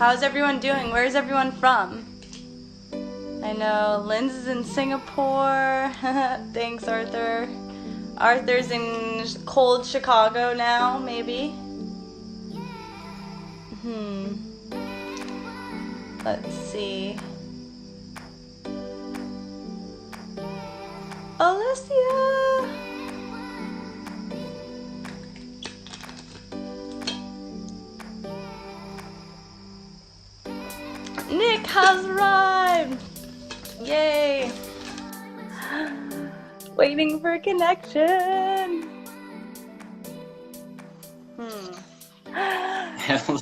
How's everyone doing? Where's everyone from? I know Linz is in Singapore. Thanks, Arthur. Arthur's in cold Chicago now, maybe. Let's see. Alicia! Nick has arrived! Yay! Waiting for a connection. Hello.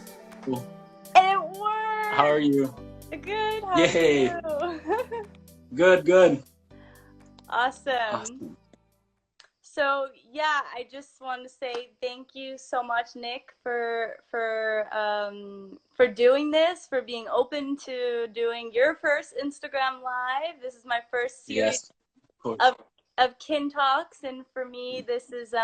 It worked! How are you? Good, how Yay. are you? Good. Awesome. So yeah, I just want to say thank you so much, Nick, for doing this, for being open to doing your first Instagram live. This is my first series Yes, of course. of Kin Talks, and for me, this is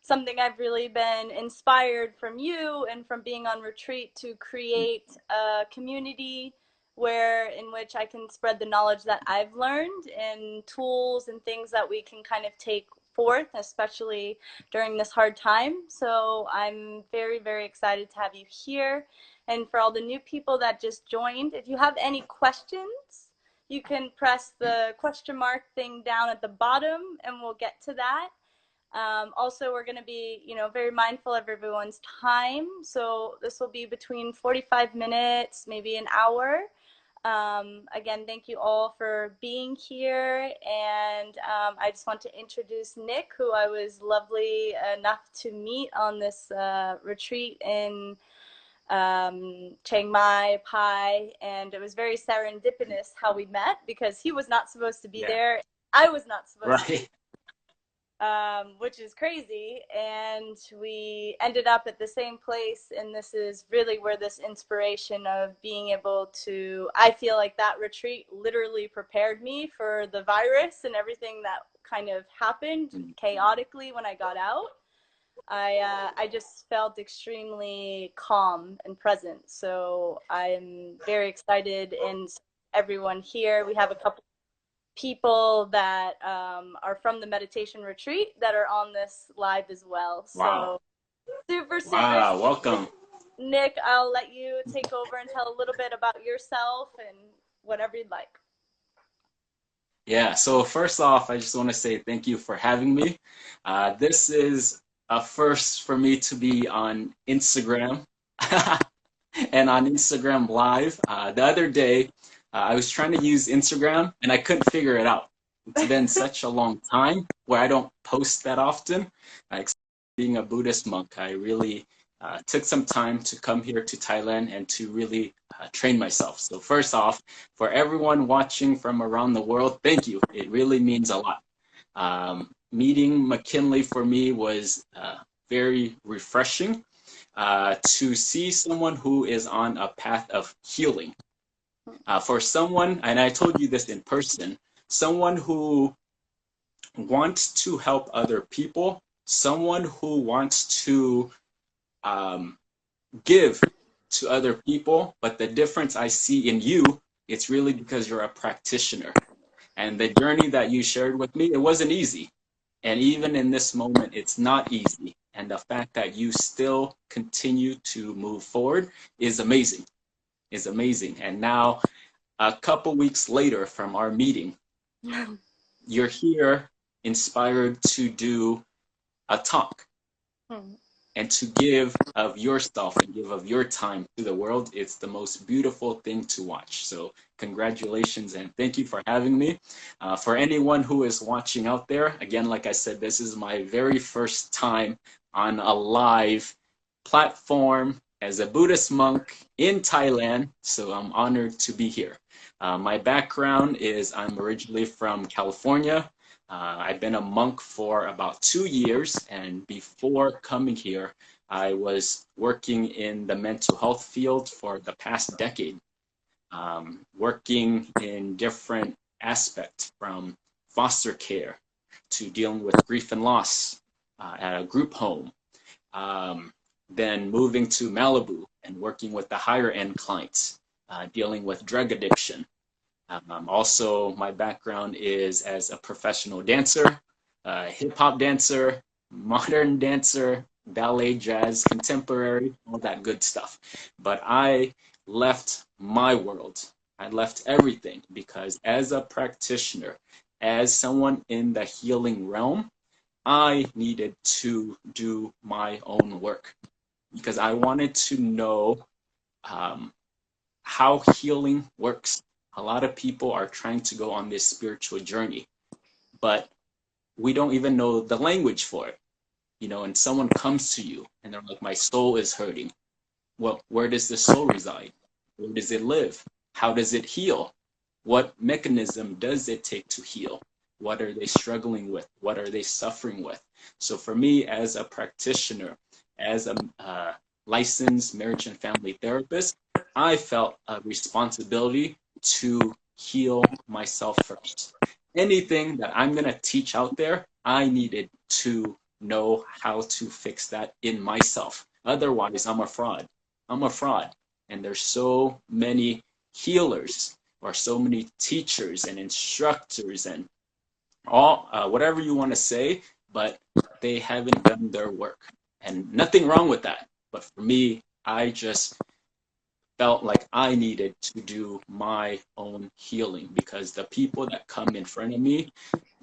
something I've really been inspired from you and from being on retreat to create a community in which I can spread the knowledge that I've learned and tools and things that we can kind of take forth, especially during this hard time. So I'm very, very excited to have you here. And for all the new people that just joined, if you have any questions, you can press the question mark thing down at the bottom and we'll get to that. Also, we're going to be, very mindful of everyone's time. So this will be between 45 minutes, maybe an hour. Again, thank you all for being here. And I just want to introduce Nick, who I was lovely enough to meet on this retreat in Chiang Mai, Pai. And it was very serendipitous how we met because he was not supposed to be there. I was not supposed to be which is crazy, and we ended up at the same place, and this is really where this inspiration of being able to, I feel like that retreat literally prepared me for the virus and everything that kind of happened chaotically when I got out. I just felt extremely calm and present, so I'm very excited. And everyone here, we have a couple people that are from the meditation retreat that are on this live as well. Wow. So super Wow, welcome. Nick, I'll let you take over and tell a little bit about yourself and whatever you'd like. Yeah, so first off, I just want to say thank you for having me. This is a first for me to be on Instagram and on Instagram Live. The other day, I was trying to use Instagram and I couldn't figure it out. It's been such a long time where I don't post that often. Being a Buddhist monk, I really took some time to come here to Thailand and to really train myself. So first off, for everyone watching from around the world, thank you. It really means a lot. Meeting McKinley for me was very refreshing to see someone who is on a path of healing. For someone, and I told you this in person, someone who wants to help other people, someone who wants to give to other people, but the difference I see in you, it's really because you're a practitioner. And the journey that you shared with me, it wasn't easy. And even in this moment, it's not easy. And the fact that you still continue to move forward is amazing. Is amazing. And now, a couple weeks later from our meeting, you're here inspired to do a talk and to give of yourself and give of your time to the world. It's the most beautiful thing to watch. So congratulations and thank you for having me. For anyone who is watching out there, again, like I said, this is my very first time on a live platform as a Buddhist monk in Thailand, so I'm honored to be here. My background is I'm originally from California. I've been a monk for about 2 years, and before coming here, I was working in the mental health field for the past decade, working in different aspects from foster care to dealing with grief and loss at a group home. Then moving to Malibu and working with the higher end clients, dealing with drug addiction. Also, my background is as a professional dancer, hip hop dancer, modern dancer, ballet, jazz, contemporary, all that good stuff. But I left my world. I left everything because as a practitioner, as someone in the healing realm, I needed to do my own work because I wanted to know um, how healing works. A lot of people are trying to go on this spiritual journey, but we don't even know the language for it. And someone comes to you and they're like, my soul is hurting. Well, where does the soul reside? Where does it live? How does it heal? What mechanism does it take to heal? What are they struggling with? What are they suffering with? So for me, as a practitioner, as a licensed marriage and family therapist, I felt a responsibility to heal myself first. Anything that I'm going to teach out there, I needed to know how to fix that in myself. Otherwise, I'm a fraud. I'm a fraud. And there's so many healers or so many teachers and instructors and all whatever you want to say, but they haven't done their work. And nothing wrong with that. But for me, I just felt like I needed to do my own healing because the people that come in front of me,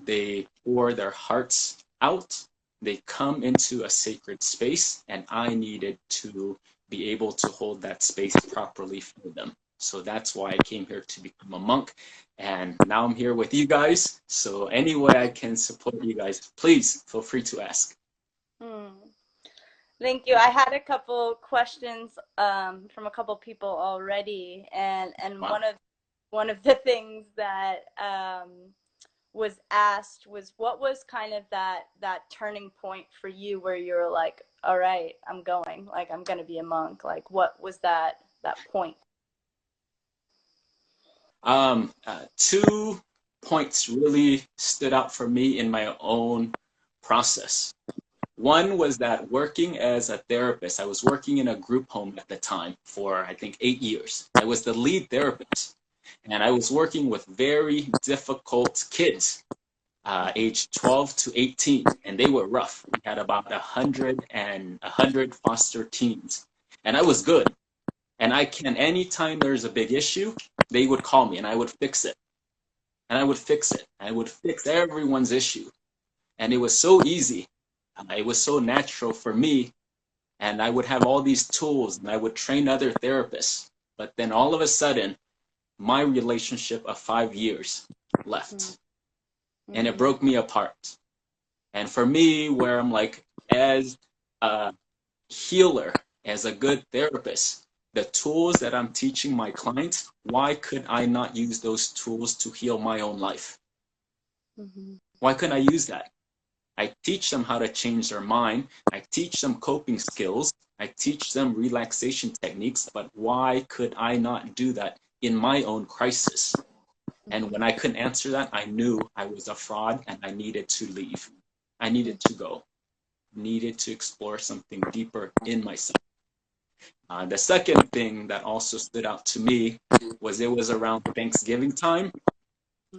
they pour their hearts out. They come into a sacred space, and I needed to be able to hold that space properly for them. So that's why I came here to become a monk. And now I'm here with you guys. So any way I can support you guys, please feel free to ask. Thank you. I had a couple questions from a couple people already, and Wow. one of the things that was asked was what was kind of that turning point for you where you were like, all right, I'm going to be a monk. Like, what was that point? 2 points really stood out for me in my own process. One was that working as a therapist, I was working in a group home at the time for, I think, 8 years. I was the lead therapist, and I was working with very difficult kids, aged 12 to 18, and they were rough. We had about 100 foster teens, and I was good. And anytime there's a big issue, they would call me and I would fix it. And I would fix it. I would fix everyone's issue. And it was so easy. It was so natural for me. And I would have all these tools and I would train other therapists. But then all of a sudden, my relationship of 5 years left. And it broke me apart. And for me, where I'm like, as a healer, as a good therapist, the tools that I'm teaching my clients, why could I not use those tools to heal my own life? Why couldn't I use that? I teach them how to change their mind. I teach them coping skills. I teach them relaxation techniques, but why could I not do that in my own crisis? And when I couldn't answer that, I knew I was a fraud and I needed to leave. I needed to go. Needed to explore something deeper in myself. The second thing that also stood out to me was it was around Thanksgiving time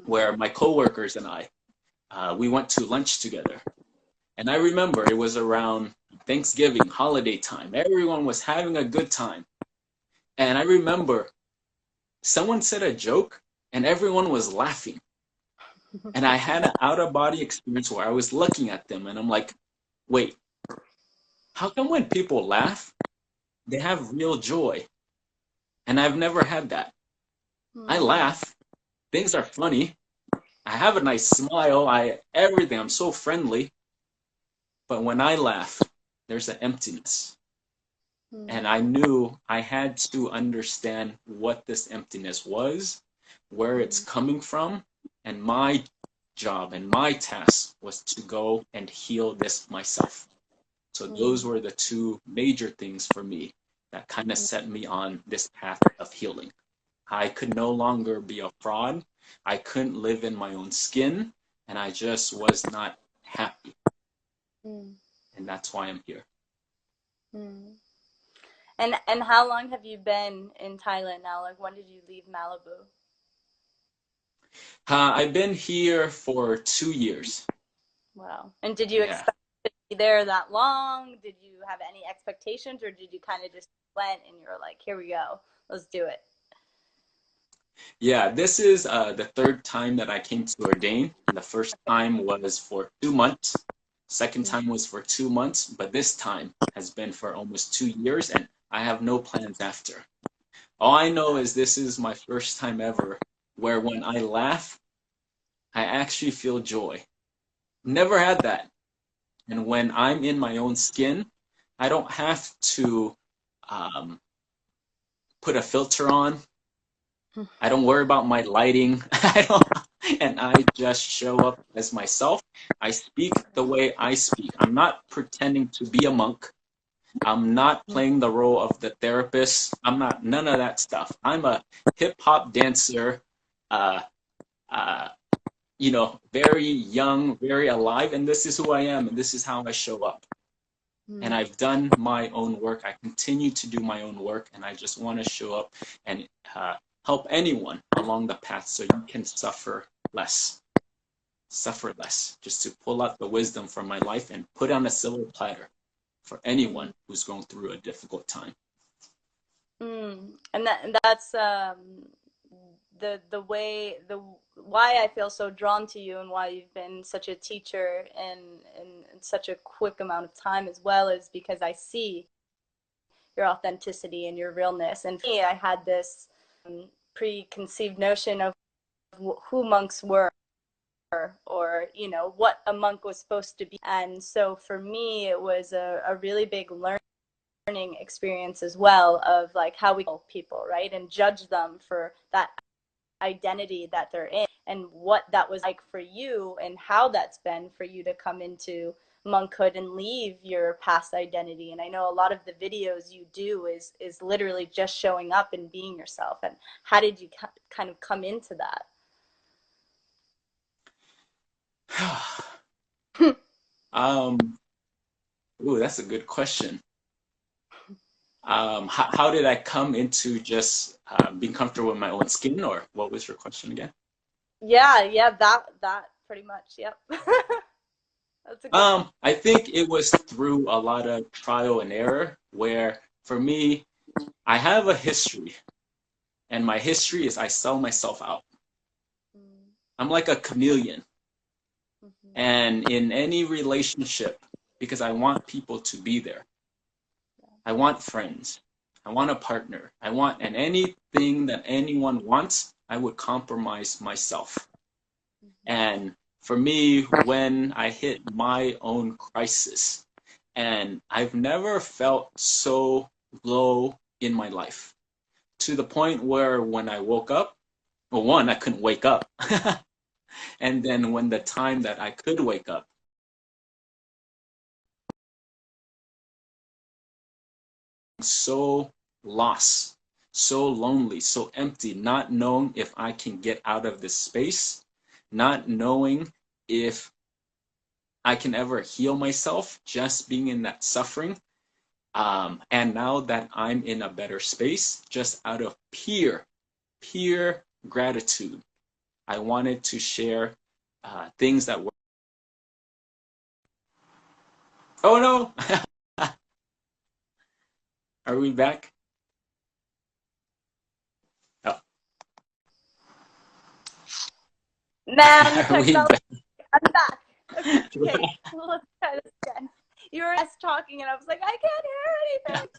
where my coworkers and I, we went to lunch together. And I remember it was around Thanksgiving, holiday time. Everyone was having a good time. And I remember someone said a joke and everyone was laughing. And I had an out-of-body experience where I was looking at them and I'm like, wait, how come when people laugh, they have real joy? And I've never had that. I laugh. Things are funny. I have a nice smile. Everything. I'm so friendly. But when I laugh, there's an emptiness. And I knew I had to understand what this emptiness was, where it's coming from, and my job and my task was to go and heal this myself. So those were the 2 major things for me that kind of set me on this path of healing. I could no longer be a fraud. I couldn't live in my own skin, and I just was not happy. And that's why I'm here. And how long have you been in Thailand now? Like, when did you leave Malibu? I've been here for 2 years. Wow. And did you Yeah. expect to be there that long? Did you have any expectations, or did you kind of just went and you were like, here we go, let's do it? Yeah, this is the third time that I came to ordain. And the first time was for 2 months. Second Mm. time was for 2 months, but this time has been for almost 2 years, and I have no plans after. All I know is this is my first time ever where when I laugh, I actually feel joy. Never had that. And when I'm in my own skin, I don't have to um, put a filter on. I don't worry about my lighting. I don't, and I just show up as myself. I speak the way I speak. I'm not pretending to be a monk. I'm not playing the role of the therapist. I'm not none of that stuff. I'm a hip hop dancer, uh, uh, very young, very alive, and this is who I am, and this is how I show up. And Mm. I've done my own work. I continue to do my own work, and I just want to show up and help anyone along the path so you can suffer less. Suffer less. Just to pull out the wisdom from my life and put on a silver platter for anyone who's going through a difficult time. And that's the way the why I feel so drawn to you and why you've been such a teacher in such a quick amount of time as well, is because I see your authenticity and your realness. And for me, I had this preconceived notion of who monks were, or what a monk was supposed to be. And so for me, it was a really big learning experience as well, of like how we call people, right, and judge them for that identity that they're in, and what that was like for you, and how that's been for you to come into monkhood and leave your past identity. And I know a lot of the videos you do is literally just showing up and being yourself. And how did you kind of come into that? um, Ooh, that's a good question. How did I come into just being comfortable in my own skin, or what was your question again? Yeah, that pretty much, yep. That's a good one. I think it was through a lot of trial and error, where for me, I have a history, and my history is I sell myself out. I'm like a chameleon, Mm-hmm. and in any relationship, because I want people to be there. I want friends. I want a partner. And anything that anyone wants, I would compromise myself. And for me, when I hit my own crisis, and I've never felt so low in my life, to the point where when I woke up, well, one, I couldn't wake up. And then when the time that I could wake up, so lost, so lonely, so empty, not knowing if I can get out of this space, not knowing if I can ever heal myself, just being in that suffering. And now that I'm in a better space, just out of pure gratitude, I wanted to share things that were. Oh no! Are we back? Oh. Man, Are we technology. back? I'm back. Okay, let's try this again. You were just talking, and I was like, I can't hear Yeah, anything.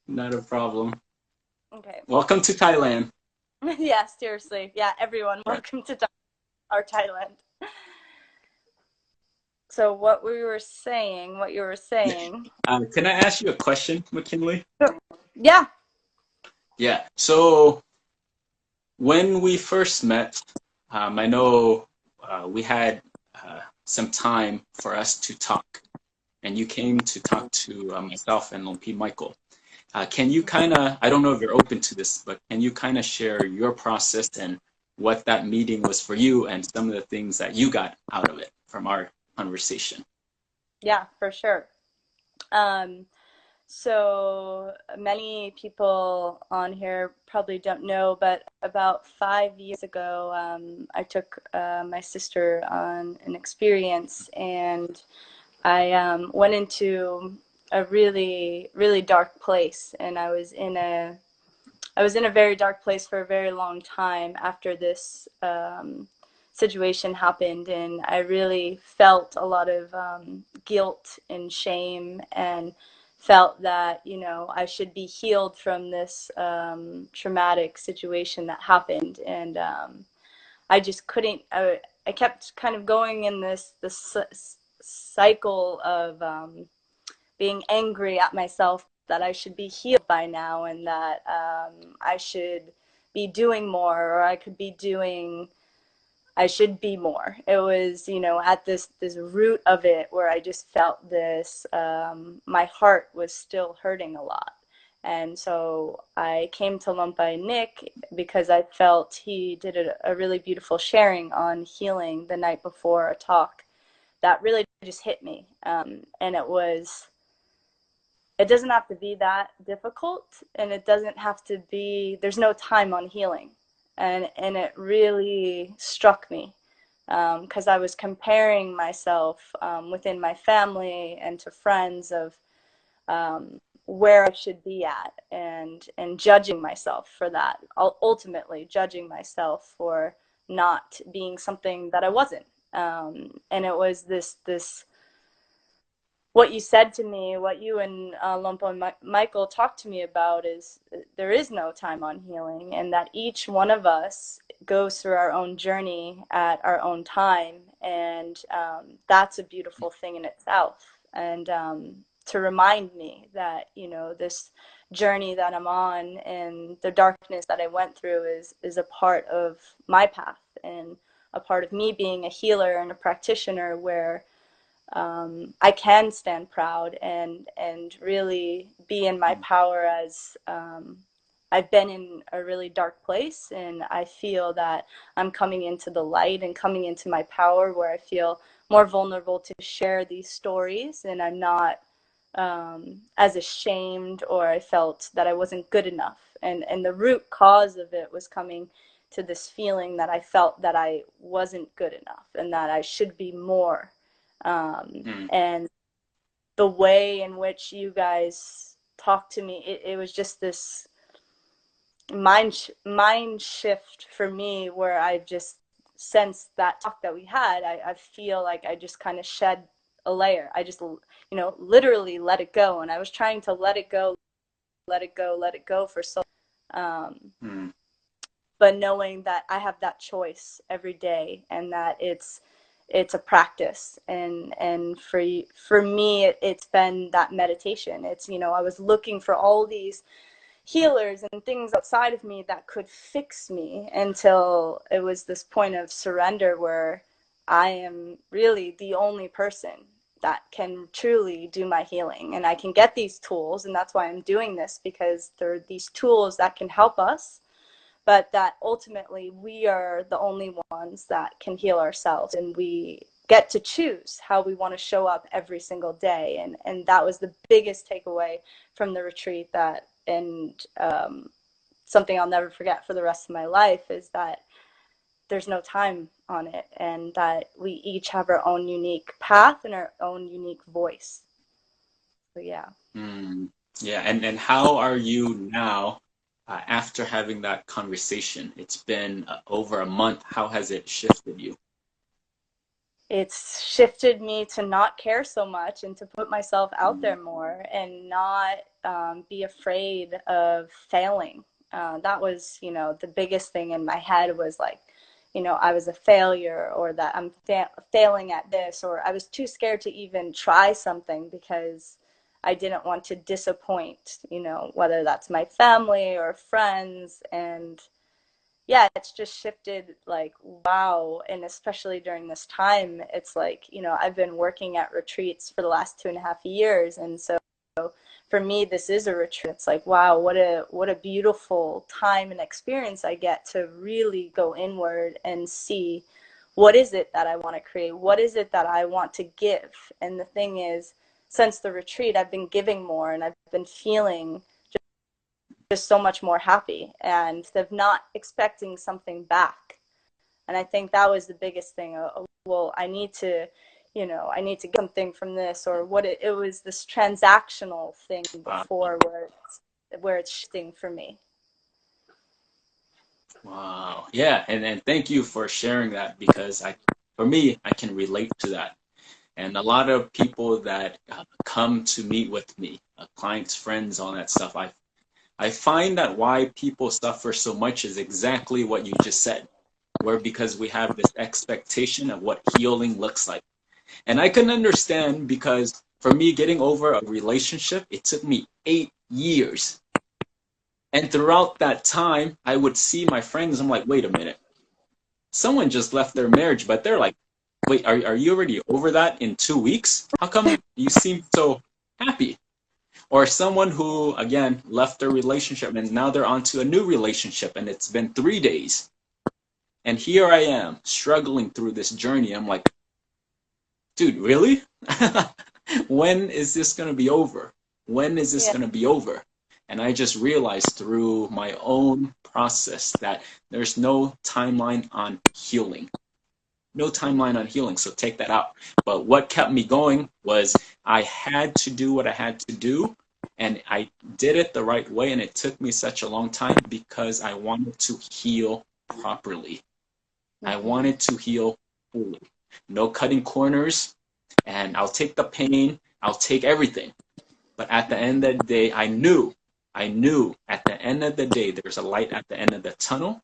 not a problem. Okay. Welcome to Thailand. Yeah, seriously. Yeah, everyone, Right. welcome to our Thailand. So what you were saying. Can I ask you a question, McKinley? Yeah. Yeah. So when we first met, I know we had some time for us to talk, and you came to talk to myself and Lompi Michael. Can you kind of, I don't know if you're open to this, but can you kind of share your process and what that meeting was for you and some of the things that you got out of it from our conversation? Yeah, for sure. Um, So many people on here probably don't know, but about 5 years ago, I took my sister on an experience, and I went into a really, really dark place, and I was in a very dark place for a very long time after this situation happened, and I really felt a lot of guilt and shame, and felt that, you know, I should be healed from this traumatic situation that happened, and I just couldn't. I kept kind of going in this cycle of being angry at myself that I should be healed by now, and that I should be doing more, or I should be more. It was, you know, at this root of it where I just felt this, my heart was still hurting a lot. And so I came to Lumpai Nick because I felt he did a really beautiful sharing on healing the night before a talk that really just hit me. And it doesn't have to be that difficult, and it doesn't have to be, there's no time on healing. And it really struck me, because I was comparing myself within my family and to friends of where I should be at, and judging myself for that, ultimately judging myself for not being something that I wasn't. And it was this what you said to me, what you and Lompo and Michael talked to me about, is there is no time on healing, and that each one of us goes through our own journey at our own time, and that's a beautiful thing in itself. And to remind me that, you know, this journey that I'm on and the darkness that I went through is a part of my path, and a part of me being a healer and a practitioner, where I can stand proud and really be in my power, as I've been in a really dark place, and I feel that I'm coming into the light and coming into my power, where I feel more vulnerable to share these stories, and I'm not as ashamed, or I felt that I wasn't good enough. And the root cause of it was coming to this feeling that I felt that I wasn't good enough, and that I should be more. And the way in which you guys talked to me, it was just this mind shift for me, where I just sensed that talk that we had. I feel like I just kind of shed a layer. I just, you know, literally let it go. And I was trying to let it go, let it go, let it go for so but knowing that I have that choice every day, and that it's a practice. And for me, it's been that meditation. It's, you know, I was looking for all these healers and things outside of me that could fix me, until it was this point of surrender, where I am really the only person that can truly do my healing. And I can get these tools, and that's why I'm doing this, because there are these tools that can help us, but that ultimately we are the only ones that can heal ourselves, and we get to choose how we want to show up every single day. And that was the biggest takeaway from the retreat, that, and something I'll never forget for the rest of my life, is that there's no time on it, and that we each have our own unique path and our own unique voice. So yeah. Yeah, and how are you now after having that conversation? It's been over a month. How has it shifted you? It's shifted me to not care so much, and to put myself out there more, and not be afraid of failing. That was, you know, the biggest thing in my head, was like, you know, I was a failure, or that I'm failing at this, or I was too scared to even try something, because I didn't want to disappoint, you know, whether that's my family or friends. And yeah, it's just shifted, like, wow. And especially during this time, it's like, you know, I've been working at retreats for the last 2.5 years. And so for me, this is a retreat. It's like, wow, what a beautiful time and experience I get to really go inward and see, what is it that I want to create? What is it that I want to give? And the thing is, since the retreat, I've been giving more, and I've been feeling just so much more happy, and of not expecting something back. And I think that was the biggest thing. Well, I need to, I need to get something from this, or what it was this transactional thing before where it's shifting for me. Wow. Yeah, and thank you for sharing that, because for me, I can relate to that. And a lot of people that come to meet with me, clients, friends, all that stuff, I find that why people suffer so much is exactly what you just said, where because we have this expectation of what healing looks like. And I can understand, because for me, getting over a relationship, it took me 8 years. And throughout that time, I would see my friends. I'm like, wait a minute. Someone just left their marriage, but they're like, wait, are you already over that in 2 weeks? How come you seem so happy? Or someone who, again, left their relationship and now they're onto a new relationship and it's been 3 days. And here I am struggling through this journey. I'm like, dude, really? When is this going to be over? When is this going to be over? And I just realized through my own process that there's no timeline on healing. No timeline on healing, so take that out. But what kept me going was I had to do what I had to do, and I did it the right way, and it took me such a long time because I wanted to heal properly. I wanted to heal fully. No cutting corners, and I'll take the pain, I'll take everything. But at the end of the day, I knew at the end of the day, there's a light at the end of the tunnel.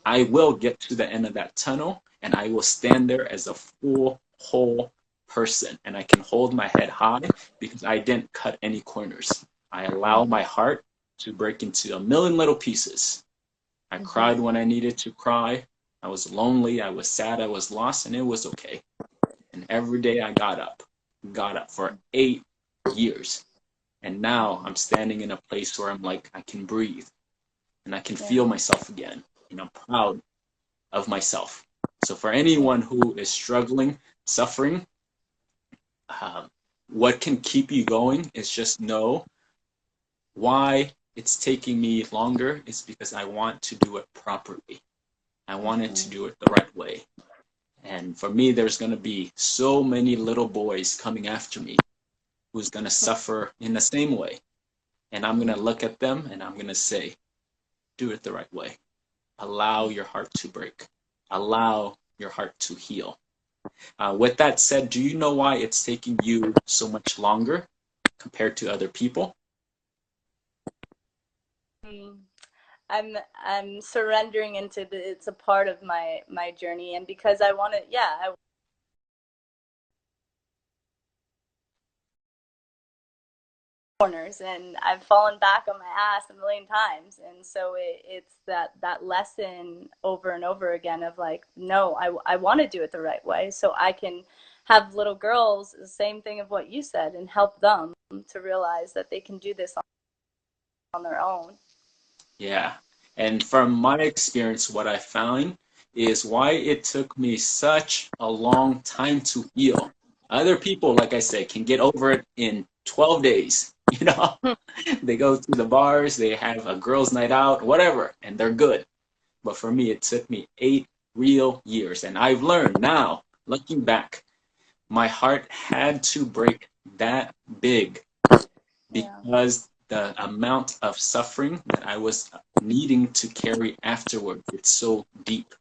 I will get to the end of that tunnel, and I will stand there as a full, whole person. And I can hold my head high because I didn't cut any corners. I allowed my heart to break into a million little pieces. I cried when I needed to cry. I was lonely, I was sad, I was lost, and it was okay. And every day I got up for 8 years. And now I'm standing in a place where I'm like, I can breathe and I can feel myself again. And I'm proud of myself. So for anyone who is struggling, suffering, what can keep you going is just know why it's taking me longer is because I want to do it properly. I wanted to do it the right way. And for me, there's going to be so many little boys coming after me who's going to suffer in the same way. And I'm going to look at them and I'm going to say, do it the right way. Allow your heart to break. Allow your heart to heal. With that said, do you know why it's taking you so much longer compared to other people? I'm surrendering into it's a part of my journey, and because I want to, I corners, and I've fallen back on my ass a million times, and so it's that lesson over and over again of like, no, I want to do it the right way, so I can have little girls, the same thing of what you said, and help them to realize that they can do this on their own. Yeah. And from my experience, what I found is why it took me such a long time to heal. Other people, like I said, can get over it in 12 days. You know, they go to the bars, they have a girls' night out, whatever, and they're good. But for me, it took me 8 real years. And I've learned now, looking back, my heart had to break that big because the amount of suffering that I was needing to carry afterward, it's so deep.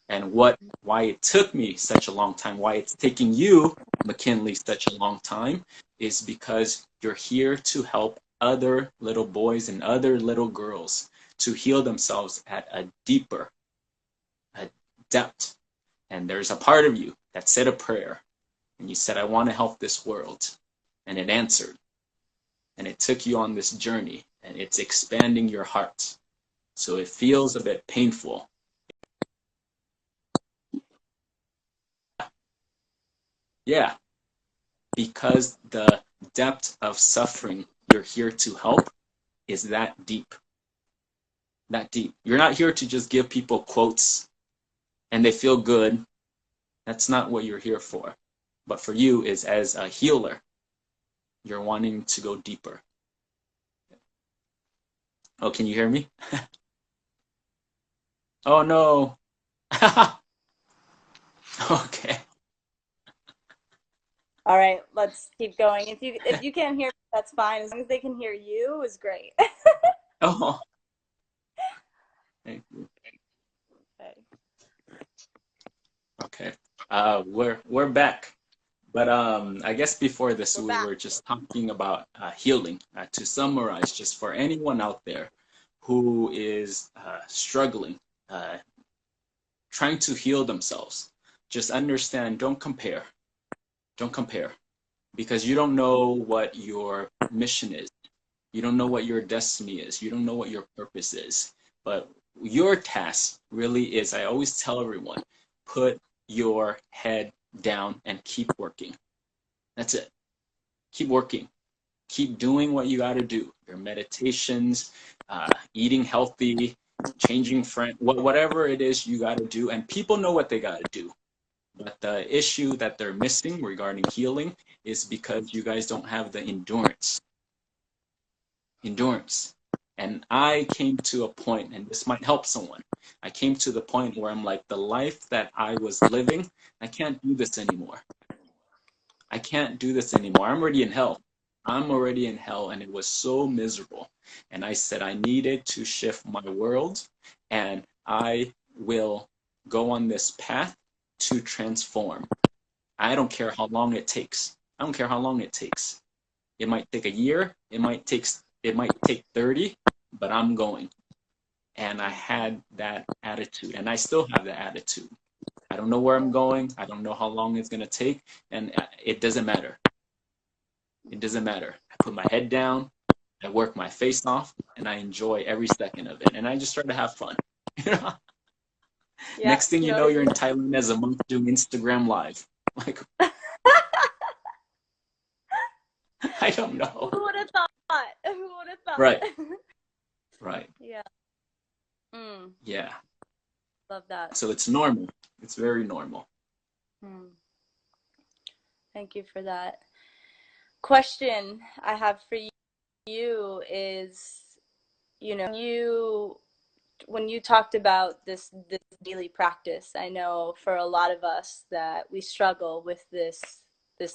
And why it took me such a long time, why it's taking you, McKinley, such a long time, is because you're here to help other little boys and other little girls to heal themselves at a deeper a depth. And there's a part of you that said a prayer, and you said, I want to help this world. And it answered. And it took you on this journey, and it's expanding your heart. So it feels a bit painful. Yeah, because the depth of suffering you're here to help is that deep. That deep. You're not here to just give people quotes and they feel good. That's not what you're here for. But for you is as a healer, you're wanting to go deeper. Oh, can you hear me? Oh no. Okay. All right, let's keep going. If you can't hear me, that's fine. As long as they can hear you, is great. Oh, thank you. Okay. Okay. We're back. But I guess before this, We're we back. were just talking about healing. To summarize, just for anyone out there who is struggling, uh, trying to heal themselves, just understand, don't compare. Don't compare, because you don't know what your mission is. You don't know what your destiny is. You don't know what your purpose is. But your task really is, I always tell everyone, put your head down and keep working. That's it. Keep working. Keep doing what you got to do. Your meditations, eating healthy, changing friend, whatever it is you got to do. And people know what they got to do. But the issue that they're missing regarding healing is because you guys don't have the endurance. Endurance. And I came to a point, and this might help someone. I came to the point where I'm like, the life that I was living, I can't do this anymore. I can't do this anymore. I'm already in hell. I'm already in hell, and it was so miserable. And I said I needed to shift my world, and I will go on this path to transform. I don't care how long it takes. I don't care how long it takes. It might take a year. It might take 30, but I'm going. And I had that attitude, and I still have that attitude. I don't know where I'm going. I don't know how long it's going to take, and it doesn't matter. It doesn't matter. I put my head down, I work my face off, and I enjoy every second of it. And I just start to have fun. Yeah. Next thing you know, you're in Thailand as a monk doing Instagram live. Like, I don't know. Who would have thought? Who would have thought? Right. Right. Yeah. Mm, Yeah. love that. So it's normal. It's very normal. Mm. Thank you for that. Question I have for you is, you when you talked about this daily practice, I know for a lot of us that we struggle with this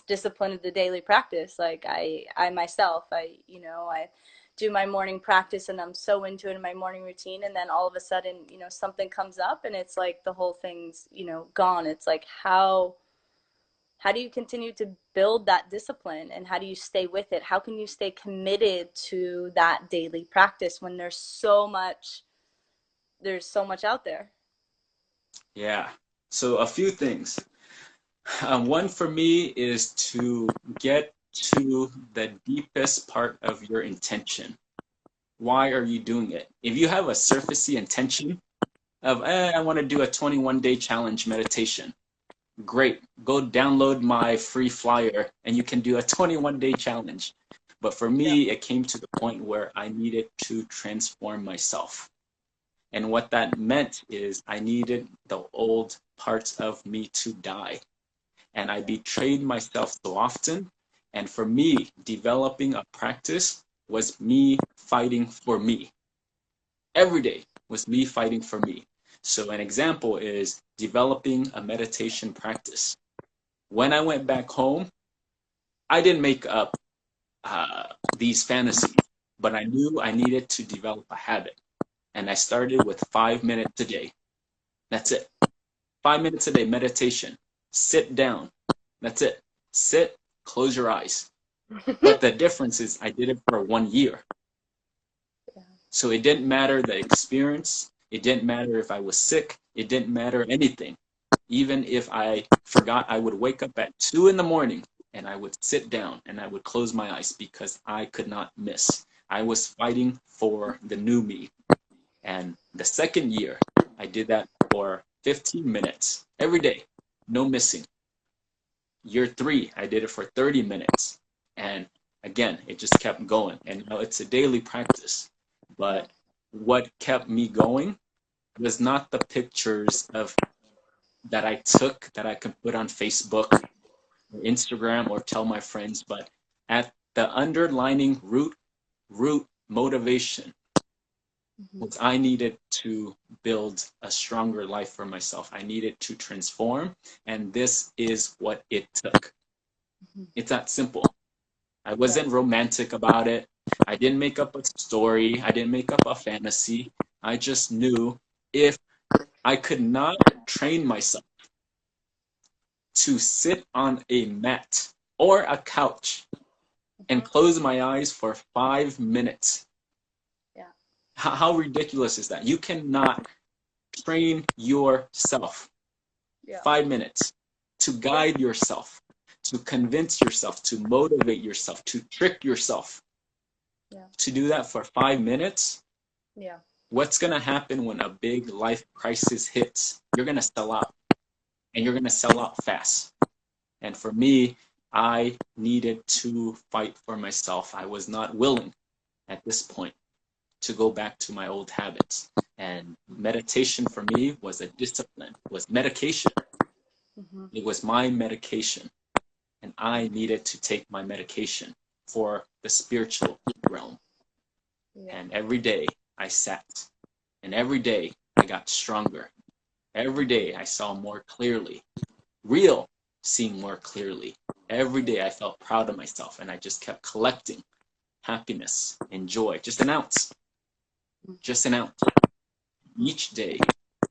discipline of the daily practice. Like I myself, I do my morning practice and I'm so into it in my morning routine, and then all of a sudden, something comes up and it's like the whole thing's, gone. It's like how do you continue to build that discipline, and how do you stay with it? How can you stay committed to that daily practice when there's so much out there? Yeah. So a few things. One for me is to get to the deepest part of your intention. Why are you doing it? If you have a surfacey intention of, I want to do a 21-day challenge meditation, great. Go download my free flyer and you can do a 21-day challenge. But for Yeah. me, it came to the point where I needed to transform myself. And what that meant is I needed the old parts of me to die. And I betrayed myself so often. And for me, developing a practice was me fighting for me. Every day was me fighting for me. So an example is developing a meditation practice. When I went back home, I didn't make up these fantasies, but I knew I needed to develop a habit. And I started with 5 minutes a day. That's it. 5 minutes a day meditation. Sit down. That's it. Sit, close your eyes. But the difference is I did it for 1 year. So it didn't matter the experience. It didn't matter if I was sick. It didn't matter anything. Even if I forgot, I would wake up at 2 in the morning and I would sit down and I would close my eyes because I could not miss. I was fighting for the new me. And the second year, I did that for 15 minutes every day, no missing. Year 3, I did it for 30 minutes. And again, it just kept going. And it's a daily practice. But what kept me going was not the pictures of that I took that I could put on Facebook or Instagram or tell my friends, but at the underlining root motivation was I needed to build a stronger life for myself. I needed to transform, and this is what it took. It's that simple. I wasn't romantic about it. I didn't make up a story. I didn't make up a fantasy. I just knew if I could not train myself to sit on a mat or a couch and close my eyes for 5 minutes. Yeah. How ridiculous is that? You cannot train yourself 5 minutes to guide yourself, to convince yourself, to motivate yourself, to trick yourself. To do that for 5 minutes. What's going to happen when a big life crisis hits? You're going to sell out, and you're going to sell out fast. And for me, I needed to fight for myself. I was not willing at this point to go back to my old habits. And meditation for me was a discipline, was medication. It was my medication. And I needed to take my medication for the spiritual realm. And every day I sat. And every day I got stronger. Every day I saw more clearly. Real seeing more clearly. Every day I felt proud of myself, and I just kept collecting happiness and joy. Just an ounce. Just an ounce. Each day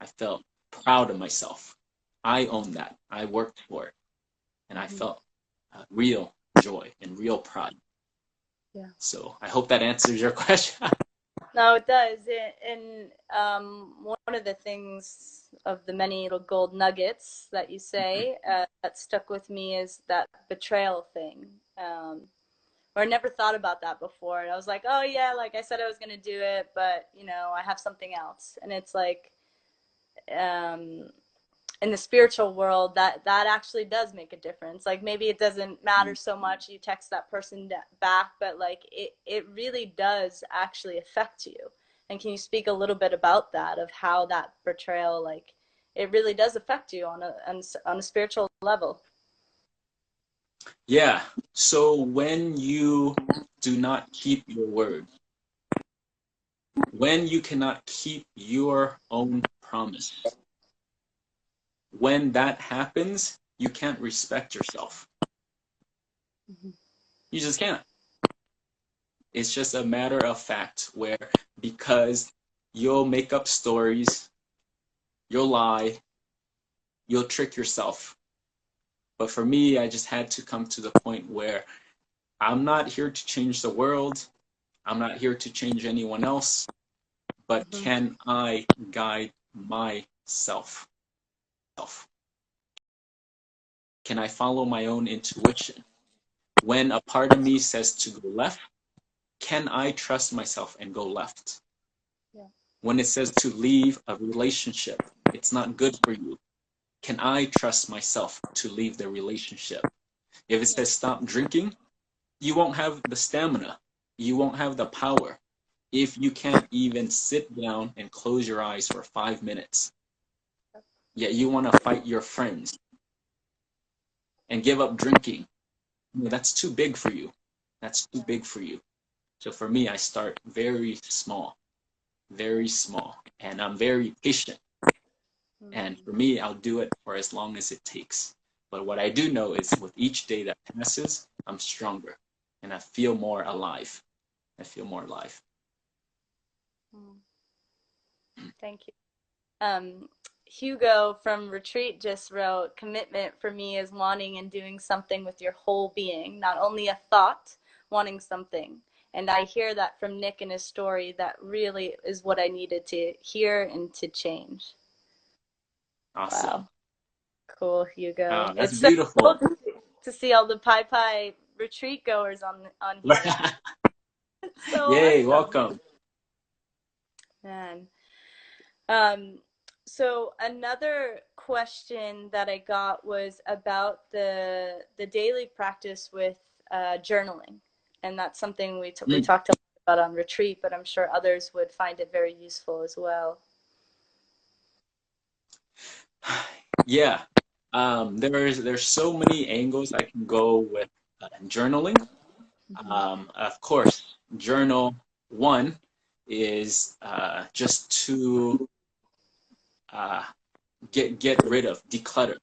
I felt proud of myself. I owned that. I worked for it. And I felt real joy and real pride. So I hope that answers your question. No, it does. And one of the things of the many little gold nuggets that you say that stuck with me is that betrayal thing. Or I never thought about that before. And I was like, oh yeah, like I said I was going to do it, but you know, I have something else. And it's like, in the spiritual world, that actually does make a difference. Like maybe it doesn't matter so much, you text that person back, but like it really does actually affect you. And can you speak a little bit about that, of how that betrayal, like it really does affect you on a spiritual level? Yeah. So when you do not keep your word, when you cannot keep your own promise, when that happens, you can't respect yourself. You just can't. It's just a matter of fact where, because you'll make up stories, you'll lie, you'll trick yourself. But for me, I just had to come to the point where I'm not here to change the world. I'm not here to change anyone else. But can I guide myself? Can I follow my own intuition? When a part of me says to go left, can I trust myself and go left? When it says to leave a relationship, it's not good for you, can I trust myself to leave the relationship? If it says stop drinking, you won't have the stamina. You won't have the power if you can't even sit down and close your eyes for 5 minutes. Yet you want to fight your friends and give up drinking. That's too big for you. That's too big for you. So for me, I start very small, and I'm very patient. And for me, I'll do it for as long as it takes. But what I do know is with each day that passes, I'm stronger and I feel more alive. Thank you. Hugo from Retreat just wrote, commitment for me is wanting and doing something with your whole being, not only a thought, wanting something. And I hear that from Nick in his story. That really is what I needed to hear and to change. Awesome. Wow. Cool, Hugo. That's it's beautiful. So cool to see all the Pa Pae retreat goers on here. So yay, awesome. welcome. Man. So another question that I got was about the daily practice with journaling, and that's something we talked a lot about on retreat, but I'm sure others would find it very useful as well. Yeah, there's so many angles I can go with journaling. Of course, journal one is just to uh, get rid of, declutter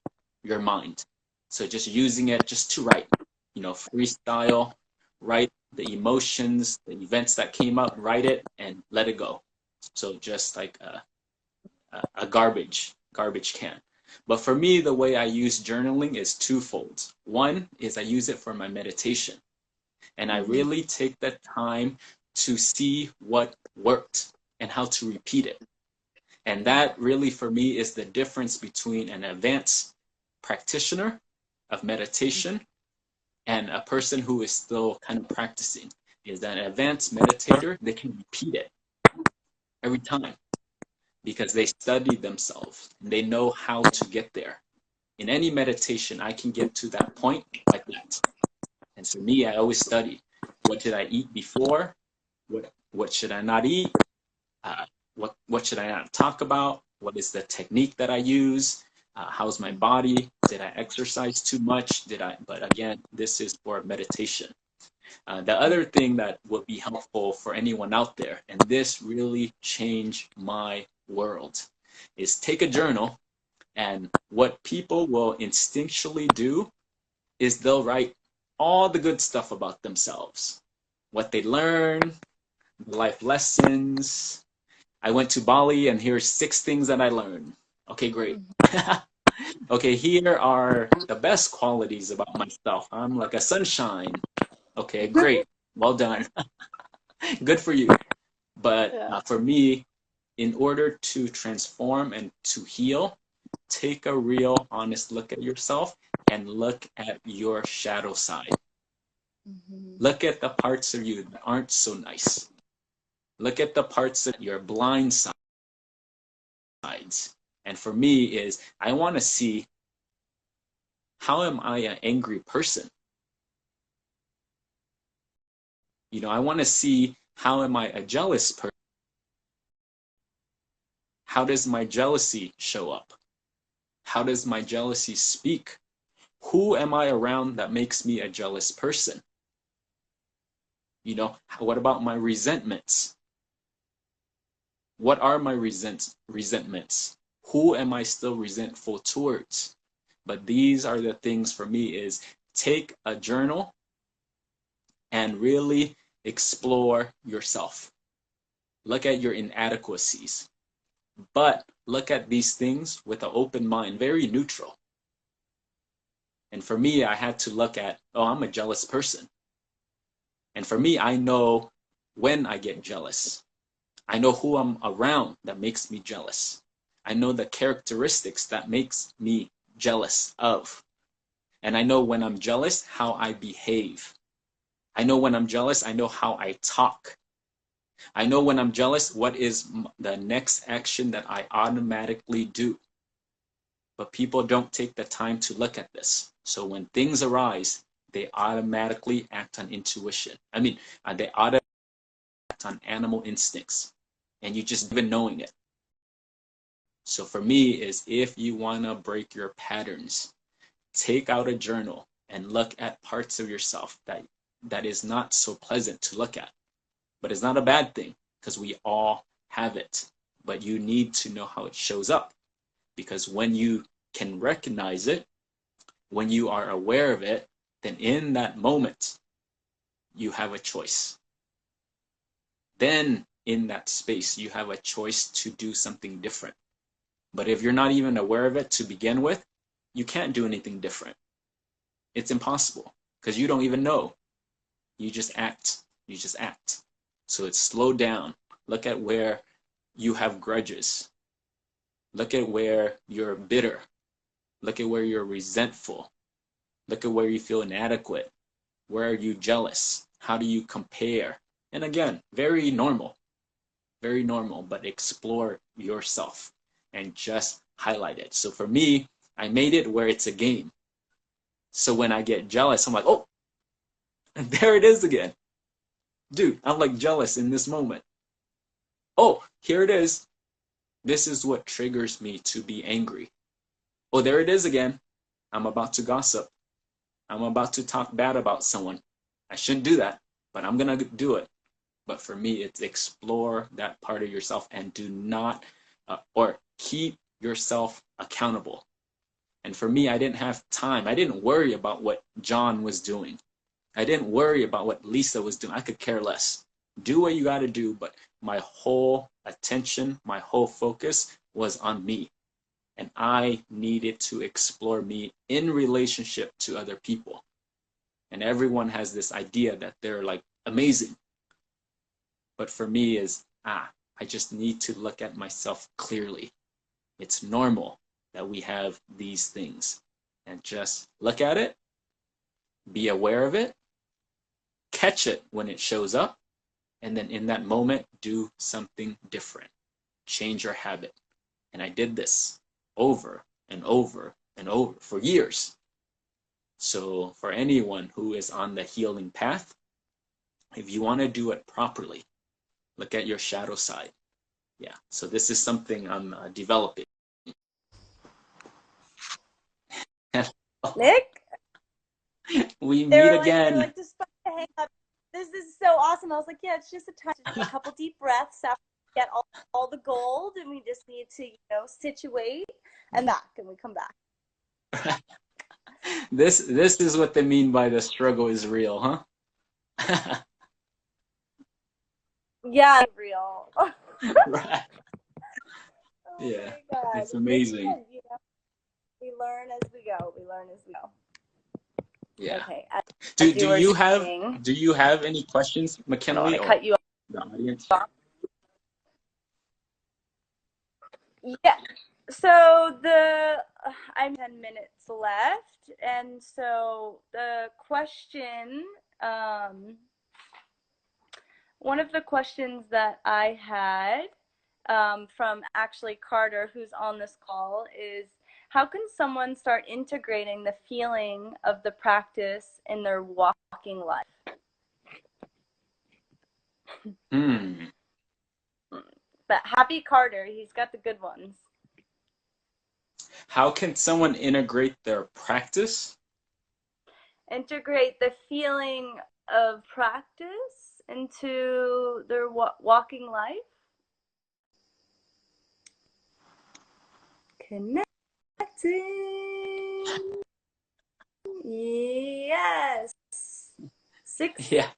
your mind. So just using it just to write, freestyle, write the emotions, the events that came up, write it and let it go. So just like a garbage can. But for me, the way I use journaling is twofold. One is I use it for my meditation, and I really take the time to see what worked and how to repeat it. And that really, for me, is the difference between an advanced practitioner of meditation and a person who is still kind of practicing. Is that an advanced meditator, they can repeat it every time because they study themselves. They know how to get there. In any meditation, I can get to that point like that. And for me, I always study. What did I eat before? What should I not eat? What should I not talk about? What is the technique that I use? How's my body? Did I exercise too much? But again, this is for meditation. The other thing that would be helpful for anyone out there, and this really changed my world, is take a journal, and what people will instinctually do is they'll write all the good stuff about themselves, what they learn, life lessons. I went to Bali and here's 6 things that I learned. Okay, great. Okay, here are the best qualities about myself. I'm like a sunshine. Okay, great. Well done. Good for you. But for me, in order to transform and to heal, take a real honest look at yourself and look at your shadow side. Look at the parts of you that aren't so nice. Look at the parts of your blind sides. And for me is, I want to see, how am I an angry person? I want to see, how am I a jealous person? How does my jealousy show up? How does my jealousy speak? Who am I around that makes me a jealous person? What about my resentments? What are my resentments? Who am I still resentful towards? But these are the things for me is take a journal and really explore yourself. Look at your inadequacies. But look at these things with an open mind, very neutral. And for me, I had to look at, I'm a jealous person. And for me, I know when I get jealous. I know who I'm around that makes me jealous. I know the characteristics that makes me jealous of. And I know when I'm jealous, how I behave. I know when I'm jealous, I know how I talk. I know when I'm jealous, what is the next action that I automatically do. But people don't take the time to look at this. So when things arise, they automatically act on intuition. They automatically act on animal instincts. And you just even knowing it. So for me is, if you want to break your patterns, take out a journal and look at parts of yourself that is not so pleasant to look at. But it's not a bad thing, because we all have it. But you need to know how it shows up. Because when you can recognize it, when you are aware of it, then in that moment, you have a choice. Then in that space, you have a choice to do something different. But if you're not even aware of it to begin with, you can't do anything different. It's impossible, because you don't even know. You just act. You just act. So it's slow down. Look at where you have grudges. Look at where you're bitter. Look at where you're resentful. Look at where you feel inadequate. Where are you jealous? How do you compare? And again, very normal, but explore yourself and just highlight it. So for me, I made it where it's a game. So when I get jealous, I'm like, oh, there it is again. Dude, I'm like jealous in this moment. Oh, here it is. This is what triggers me to be angry. Oh, there it is again. I'm about to gossip. I'm about to talk bad about someone. I shouldn't do that, but I'm going to do it. But for me, it's explore that part of yourself and do not, or keep yourself accountable. And for me, I didn't have time. I didn't worry about what John was doing. I didn't worry about what Lisa was doing. I could care less. Do what you got to do, but my whole attention, my whole focus was on me. And I needed to explore me in relationship to other people. And everyone has this idea that they're like amazing. But for me is, I just need to look at myself clearly. It's normal that we have these things. And just look at it, be aware of it, catch it when it shows up, and then in that moment, do something different. Change your habit. And I did this over and over and over for years. So for anyone who is on the healing path, if you want to do it properly, look at your shadow side. Yeah, so this is something I'm developing. Nick? We meet again. Like, just hang up. This is so awesome. I was like, yeah, it's just a time to do a couple deep breaths after we get all the gold, and we just need to, situate and back, and we come back. This is what they mean by the struggle is real, huh? Yeah, real. Right. Oh yeah, my God. it's amazing. We learn as we go. Yeah. Okay. Do you have any questions, McKinley, I cut you off. The audience? Yeah. So I'm 10 minutes left, and so the question, one of the questions that I had from actually Carter, who's on this call, is how can someone start integrating the feeling of the practice in their walking life? But happy Carter, he's got the good ones. How can someone integrate their practice? Integrate the feeling of practice into their walking life? Connecting. Yes. Yeah.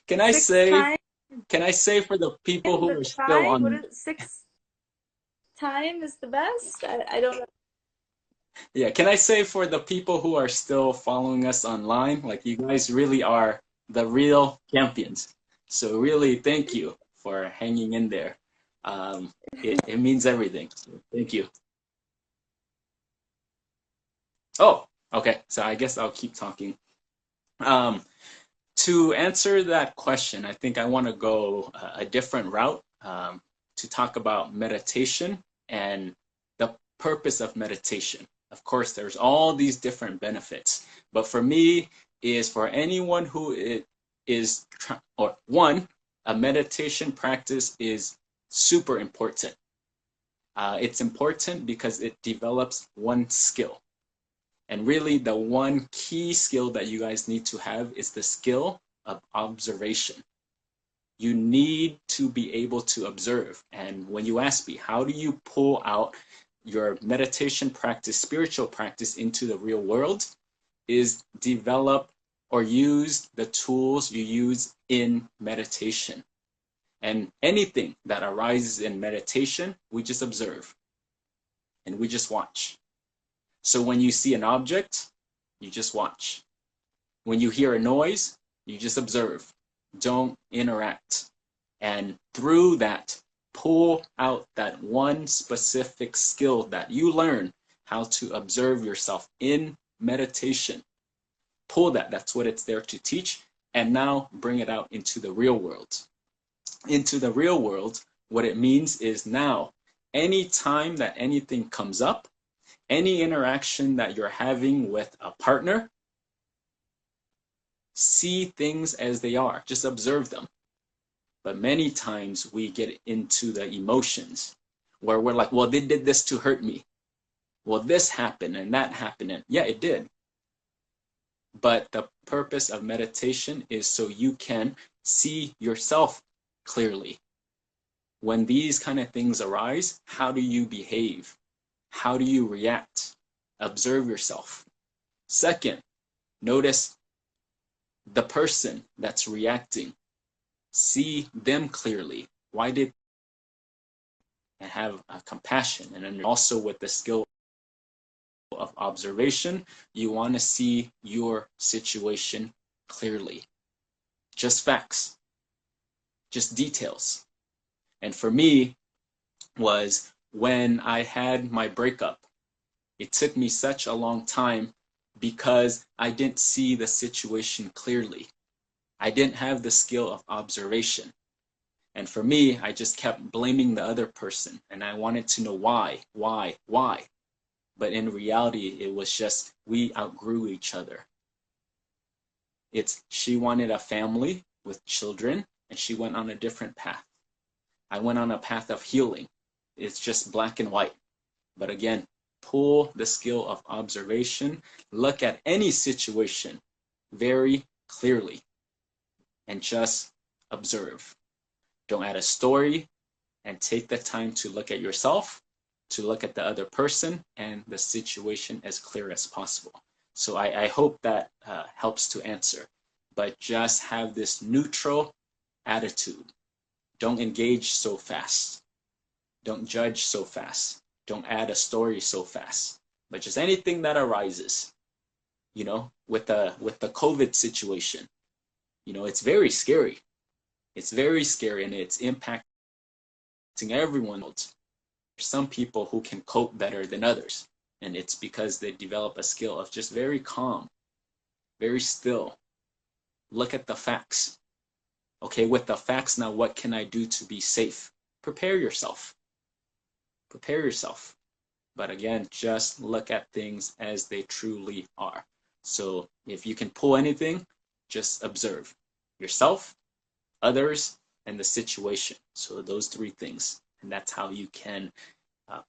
Can I say for the people who are still on... What is it? 6 time is the best? I don't know. Yeah, can I say for the people who are still following us online, like you guys really are the real champions. So really, thank you for hanging in there. It means everything. So thank you. Oh, okay. So I guess I'll keep talking. To answer that question, I think I want to go a different route to talk about meditation and the purpose of meditation. Of course, there's all these different benefits, but for me, is for anyone who is a meditation practice is super important. It's important because it develops one skill. And really, the one key skill that you guys need to have is the skill of observation. You need to be able to observe. And when you ask me, how do you pull out your meditation practice, spiritual practice into the real world, is develop or use the tools you use in meditation. And anything that arises in meditation, we just observe and we just watch. So when you see an object, you just watch. When you hear a noise, you just observe. Don't interact. And through that, pull out that one specific skill that you learn how to observe yourself in meditation. Pull that. That's what it's there to teach. And now bring it out into the real world. Into the real world, what it means is now, any time that anything comes up, any interaction that you're having with a partner, see things as they are. Just observe them. But many times we get into the emotions where we're like, well, they did this to hurt me. Well, this happened and that happened. And yeah, it did. But the purpose of meditation is so you can see yourself clearly. When these kind of things arise, how do you behave? How do you react? Observe yourself. Second, notice the person that's reacting. See them clearly. Why did and have compassion? And then also with the skill of observation, you want to see your situation clearly. Just facts, just details. And for me, was when I had my breakup. It took me such a long time because I didn't see the situation clearly. I didn't have the skill of observation. And for me, I just kept blaming the other person, and I wanted to know why. But in reality, it was just we outgrew each other. She wanted a family with children, and she went on a different path. I went on a path of healing. It's just black and white. But again, pull the skill of observation. Look at any situation very clearly and just observe. Don't add a story, and take the time to look at yourself, to look at the other person and the situation as clear as possible. So I hope that helps to answer. But just have this neutral attitude. Don't engage so fast. Don't judge so fast. Don't add a story so fast. But just anything that arises, with the COVID situation, it's very scary. It's very scary, and it's impacting everyone. Some people who can cope better than others, and it's because they develop a skill of just very calm, very still. Look at the facts. Okay, with the facts now, what can I do to be safe? Prepare yourself. Prepare yourself. But again, just look at things as they truly are. So if you can pull anything, just observe yourself, others, and the situation. So those three things. And that's how you can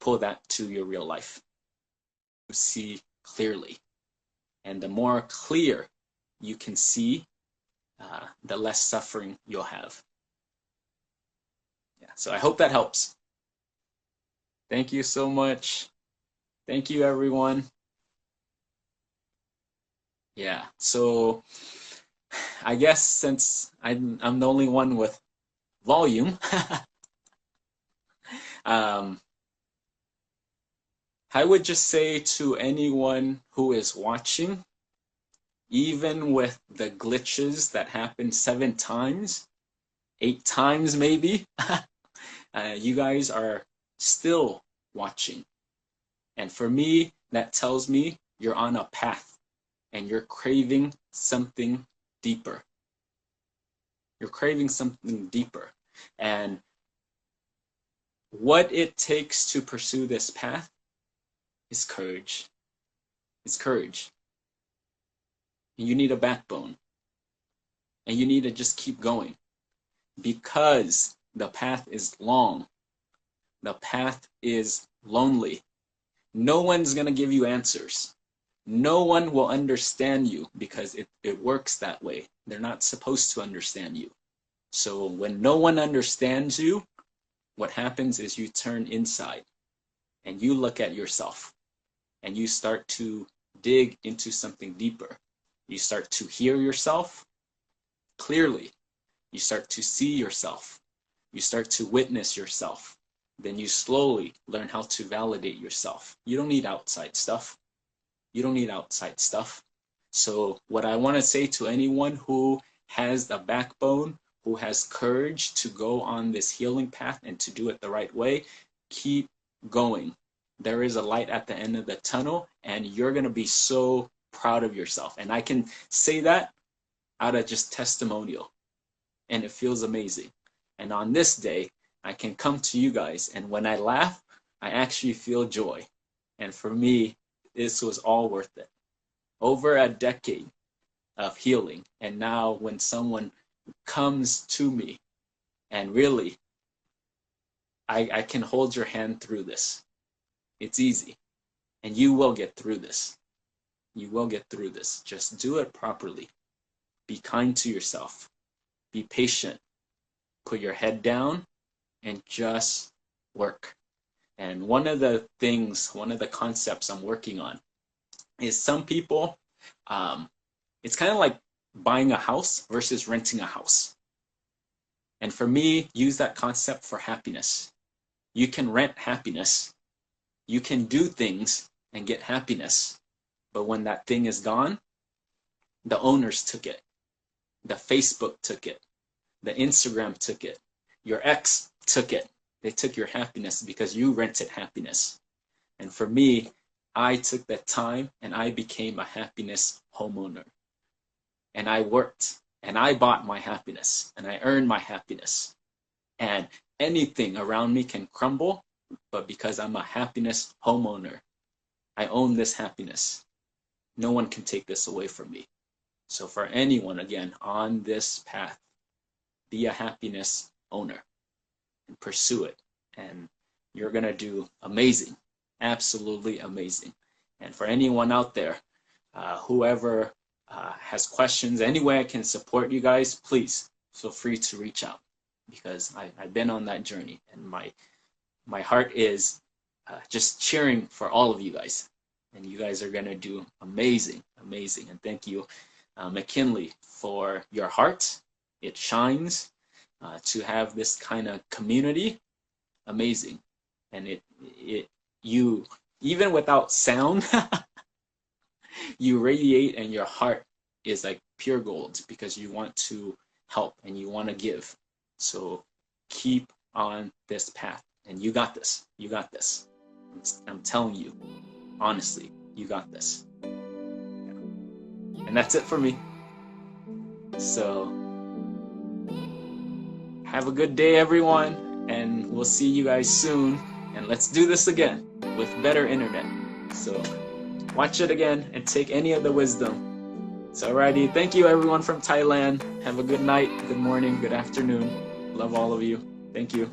pull that to your real life. You see clearly. And the more clear you can see, the less suffering you'll have. Yeah, so I hope that helps. Thank you so much. Thank you, everyone. Yeah, so I guess since I'm the only one with volume, I would just say to anyone who is watching, even with the glitches that happen 7 times, 8 times maybe, you guys are still watching. And for me, that tells me you're on a path and you're craving something deeper. You're craving something deeper. And what it takes to pursue this path is courage. It's courage. You need a backbone. And you need to just keep going. Because the path is long. The path is lonely. No one's going to give you answers. No one will understand you because it works that way. They're not supposed to understand you. So when no one understands you, what happens is you turn inside and you look at yourself and you start to dig into something deeper. You start to hear yourself clearly. You start to see yourself. You start to witness yourself. Then you slowly learn how to validate yourself. You don't need outside stuff. You don't need outside stuff. So what I want to say to anyone who has the backbone, who has courage to go on this healing path and to do it the right way, keep going. There is a light at the end of the tunnel, and you're going to be so proud of yourself. And I can say that out of just testimonial, and it feels amazing. And on this day, I can come to you guys, and when I laugh, I actually feel joy. And for me, this was all worth it. Over a decade of healing, and now when someone comes to me and really, I can hold your hand through this. It's easy, and you will get through this. You will get through this. Just do it properly. Be kind to yourself. Be patient. Put your head down and just work. And one of the concepts I'm working on is some people, it's kind of like buying a house versus renting a house. And for me, use that concept for happiness. You can rent happiness. You can do things and get happiness. But when that thing is gone, the owners took it. The Facebook took it. The Instagram took it. Your ex took it. They took your happiness because you rented happiness. And for me, I took that time and I became a happiness homeowner. And I worked and I bought my happiness and I earned my happiness. And anything around me can crumble, but because I'm a happiness homeowner, I own this happiness. No one can take this away from me. So for anyone, again, on this path, be a happiness owner and pursue it. And you're going to do amazing, absolutely amazing. And for anyone out there, whoever has questions, any way I can support you guys, please feel free to reach out, because I've been on that journey, and my heart is just cheering for all of you guys. And you guys are going to do amazing, amazing. And thank you, McKinley, for your heart. It shines to have this kind of community. Amazing. And you, even without sound, you radiate, and your heart is like pure gold because you want to help and you want to give. So keep on this path, and you got this. You got this. I'm telling you, honestly, you got this. And that's it for me. So have a good day, everyone, and we'll see you guys soon. And let's do this again with better internet. So watch it again and take any of the wisdom. So alrighty, thank you everyone from Thailand. Have a good night, good morning, good afternoon. Love all of you. Thank you.